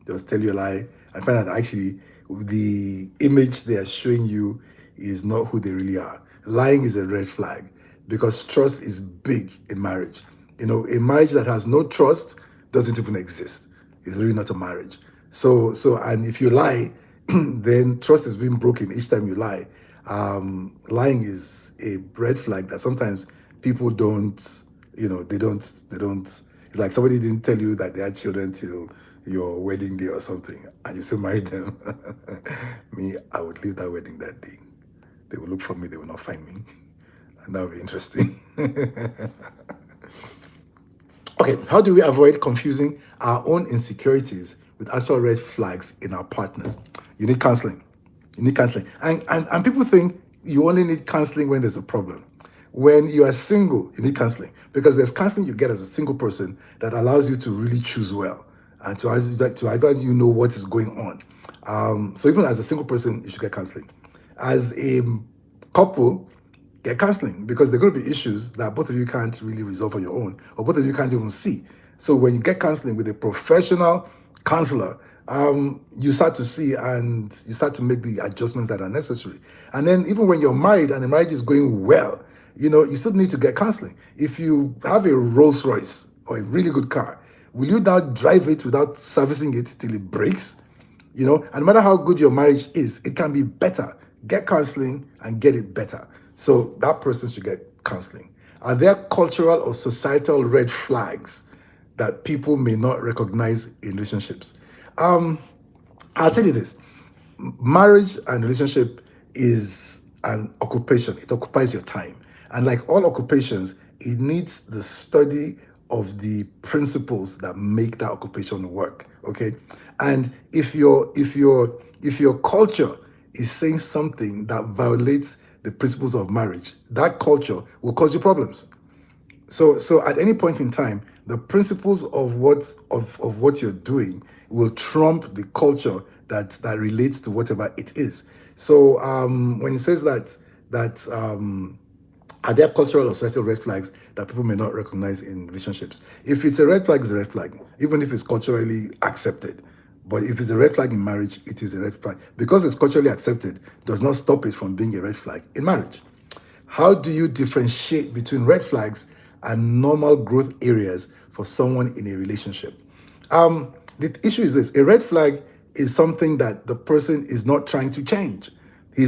Just tell you a lie and find out actually the image they are showing you is not who they really are. Lying is a red flag, because trust is big in marriage. A marriage that has no trust doesn't even exist. It's really not a marriage. And if you lie, then trust is being broken each time you lie. Lying is a red flag that sometimes people don't, they don't. It's like somebody didn't tell you that they had children till your wedding day or something, and you still married them. Me, I would leave that wedding that day. They will look for me, they will not find me. And that would be interesting. Okay, how do we avoid confusing our own insecurities with actual red flags in our partners? You need counseling. You need counseling. And people think you only need counseling when there's a problem. When you are single, you need counseling, because there's counseling you get as a single person that allows you to really choose well and to either what is going on. So even as a single person, you should get counseling. As a couple, get counseling, because there are going to be issues that both of you can't really resolve on your own, or both of you can't even see. So when you get counseling with a professional counselor, you start to see and you start to make the adjustments that are necessary. And then even when you're married and the marriage is going well, you still need to get counseling. If you have a Rolls Royce or a really good car, will you now drive it without servicing it till it breaks? And no matter how good your marriage is, it can be better. Get counseling and get it better. So that person should get counseling. Are there cultural or societal red flags that people may not recognize in relationships? I'll tell you this. Marriage and relationship is an occupation. It occupies your time. And like all occupations, it needs the study of the principles that make that occupation work. Okay. And if your culture is saying something that violates the principles of marriage, that culture will cause you problems. So at any point in time, the principles of what you're doing will trump the culture that relates to whatever it is. So when it says that are there cultural or social red flags that people may not recognize in relationships? If it's a red flag, it's a red flag, even if it's culturally accepted. But if it's a red flag in marriage, it is a red flag. Because it's culturally accepted does not stop it from being a red flag in marriage. How do you differentiate between red flags and normal growth areas for someone in a relationship? The issue is this: a red flag is something that the person is not trying to change. He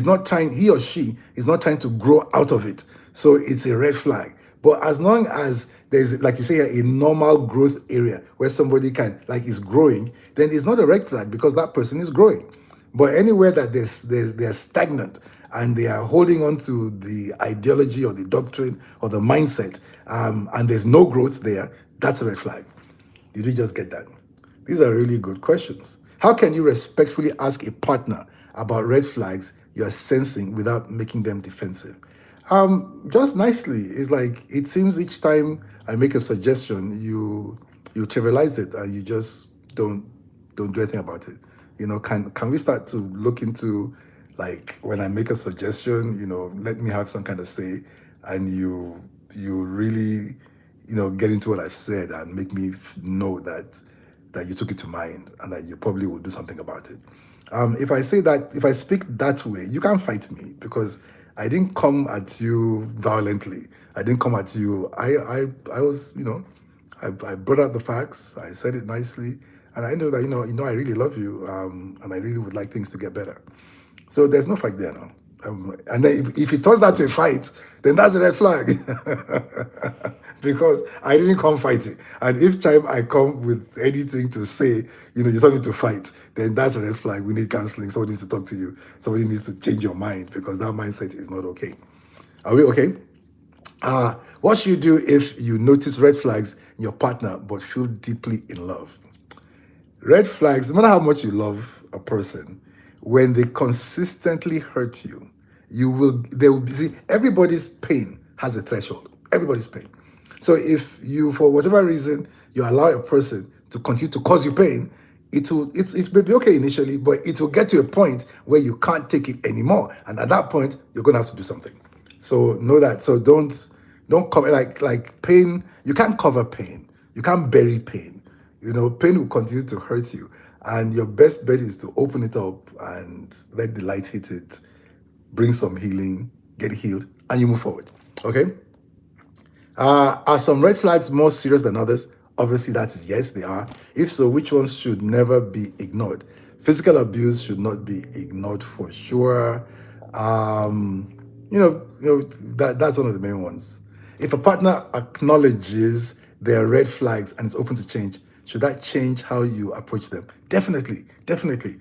or she is not trying to grow out of it. So it's a red flag. But as long as there's, like you say, a normal growth area where somebody can, like, is growing, then it's not a red flag because that person is growing. But anywhere that they're stagnant and they are holding on to the ideology or the doctrine or the mindset, and there's no growth there, that's a red flag. Did you just get that? These are really good questions. How can you respectfully ask a partner about red flags you are sensing without making them defensive? Just nicely. It's like it seems each time I make a suggestion, you trivialize it and you just don't do anything about it. Can we start to look into, like, when I make a suggestion, let me have some kind of say, and you really get into what I've said and make me know that you took it to mind and that you probably will do something about it. If I speak that way, you can't fight me because I didn't come at you violently. I didn't come at you. I was, I brought out the facts. I said it nicely, and I know that I really love you, and I really would like things to get better. So there's no fight there now. And then if it turns out to a fight, then that's a red flag. Because I didn't come fighting. And if time I come with anything to say, you don't need to fight, then that's a red flag. We need counseling. Somebody needs to talk to you. Somebody needs to change your mind because that mindset is not okay. Are we okay? What should you do if you notice red flags in your partner but feel deeply in love? Red flags, no matter how much you love a person, when they consistently hurt you, they will see, everybody's pain has a threshold. Everybody's pain. So if you, for whatever reason, you allow a person to continue to cause you pain, it may be okay initially, but it will get to a point where you can't take it anymore. And at that point, you're gonna have to do something. So know that. So don't cover, like pain. You can't cover pain. You can't bury pain. Pain will continue to hurt you. And your best bet is to open it up and let the light hit it, bring some healing, get healed, and you move forward. Okay? Are some red flags more serious than others? Obviously, that is yes, they are. If so, which ones should never be ignored? Physical abuse should not be ignored for sure. That's one of the main ones. If a partner acknowledges their red flags and is open to change, should that change how you approach them? Definitely, definitely.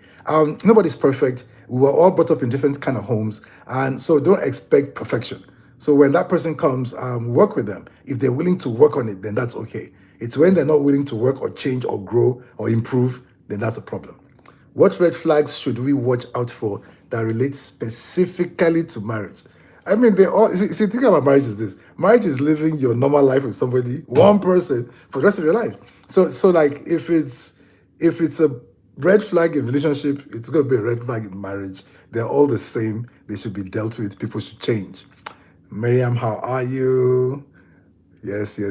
Nobody's perfect. We were all brought up in different kind of homes, and so don't expect perfection. So when that person comes, work with them. If they're willing to work on it, then that's okay. It's when they're not willing to work or change or grow or improve, then that's a problem. What red flags should we watch out for that relate specifically to marriage? I mean, they all see. Think about marriage is this: marriage is living your normal life with somebody, one person, for the rest of your life. So like, if it's a red flag in relationship, it's going to be a red flag in marriage. They're all the same. They should be dealt with. People should change. Miriam, how are you? Yes. Oh,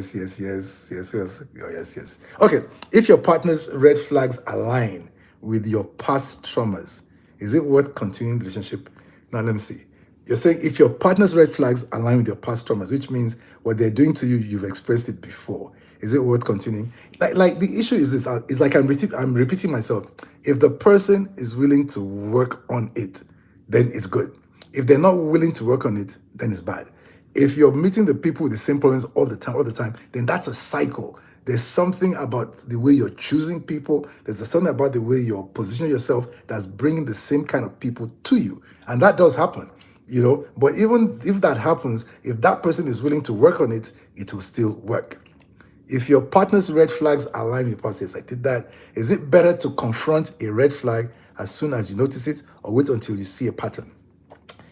yes. Okay. If your partner's red flags align with your past traumas, is it worth continuing the relationship? Now, let me see. You're saying if your partner's red flags align with your past traumas, which means what they're doing to you, you've expressed it before. Is it worth continuing? Like the issue is this. It's like I'm repeating myself. If the person is willing to work on it, then it's good. If they're not willing to work on it, then it's bad. If you're meeting the people with the same problems all the time, then that's a cycle. There's something about the way you're choosing people. There's something about the way you're positioning yourself that's bringing the same kind of people to you. And that does happen. But even if that happens, if that person is willing to work on it, it will still work. If your partner's red flags align with positives, I did that. Is it better to confront a red flag as soon as you notice it, or wait until you see a pattern?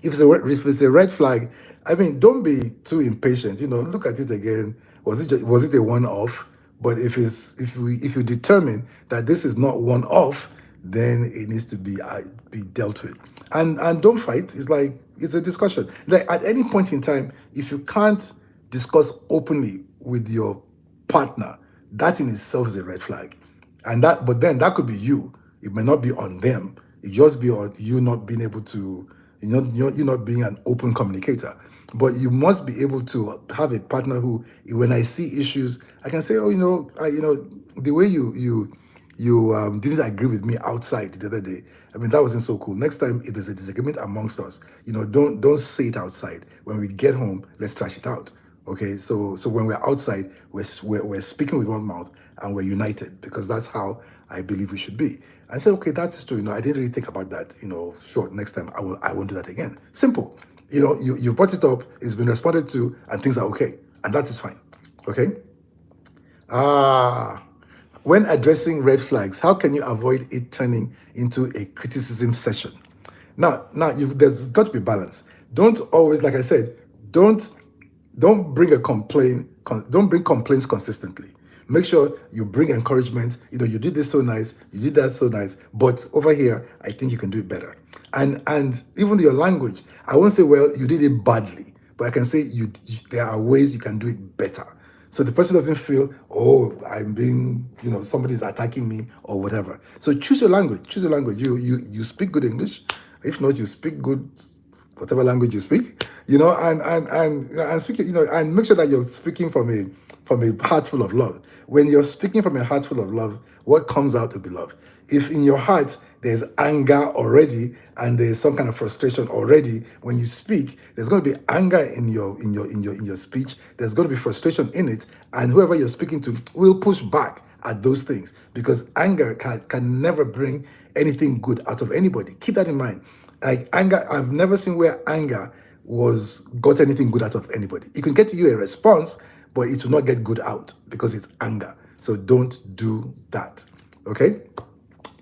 If it's a red flag, I mean, don't be too impatient. Look at it again. Was it a one-off? But if you determine that this is not one-off, then it needs to be dealt with. And don't fight. It's a discussion. Like at any point in time, if you can't discuss openly with your partner, that in itself is a red flag. But then that could be you. It may not be on them. It just be on you not being able to, you're not being an open communicator. But you must be able to have a partner who, when I see issues, I can say, oh, the way you didn't agree with me outside the other day. I mean, that wasn't so cool. Next time, if there's a disagreement amongst us, don't say it outside. When we get home, let's trash it out. Okay, so when we're outside, we're speaking with one mouth and we're united, because that's how I believe we should be. And say, okay, that's true. I didn't really think about that. Sure, next time I won't do that again. Simple. You brought it up, it's been responded to, and things are okay, and that is fine. Okay. Ah, when addressing red flags, how can you avoid it turning into a criticism session? Now, there's got to be balance. Don't always, like I said, don't don't bring a complaint. Don't bring complaints consistently. Make sure you bring encouragement. You did this so nice. You did that so nice. But over here, I think you can do it better. And even your language, I won't say, well, you did it badly, but I can say there are ways you can do it better. So the person doesn't feel, oh, I'm being, somebody's attacking me or whatever. So choose your language. Choose your language. You speak good English. If not, you speak good whatever language you speak, and speak it, and make sure that you're speaking from a heart full of love. When you're speaking from a heart full of love, what comes out will be love. If in your heart there's anger already and there's some kind of frustration already, when you speak, there's going to be anger in your speech. There's going to be frustration in it, and whoever you're speaking to will push back at those things, because anger can never bring anything good out of anybody. Keep that in mind. Like anger, I've never seen where anger was got anything good out of anybody. It can get you a response, but it will not get good out because it's anger. So don't do that. Okay?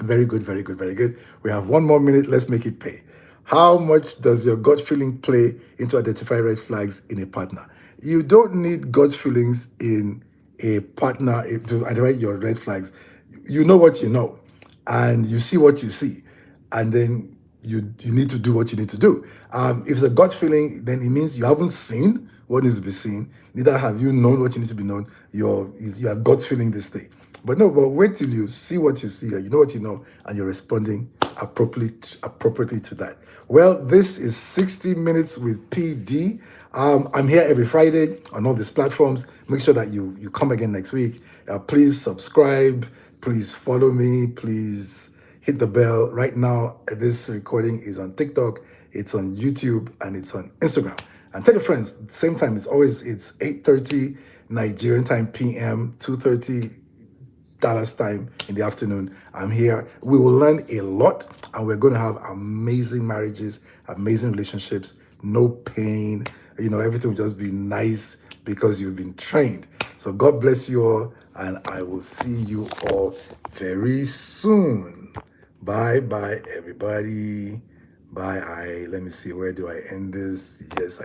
Very good, very good, very good. We have 1 more minute. Let's make it pay. How much does your gut feeling play into identify red flags in a partner? You don't need gut feelings in a partner to identify your red flags. You know what you know, and you see what you see, and then you need to do what you need to do. If it's a gut feeling, then it means you haven't seen what needs to be seen. Neither have you known what you need to be known. You are gut feeling this thing. But no, but wait till you see what you see, and you know what you know, and you're responding appropriately to that. Well, this is 60 Minutes with Piidii. I'm here every Friday on all these platforms. Make sure that you come again next week. Please subscribe. Please follow me. Please hit the bell. Right now, this recording is on TikTok, it's on YouTube, and it's on Instagram. And tell your friends. Same time. It's 8:30 Nigerian time PM, 2:30 Dallas time in the afternoon. I'm here. We will learn a lot, and we're going to have amazing marriages, amazing relationships, no pain. Everything will just be nice because you've been trained. So God bless you all, and I will see you all very soon. Bye bye, everybody. Bye. Let me see. Where do I end this? Yes, I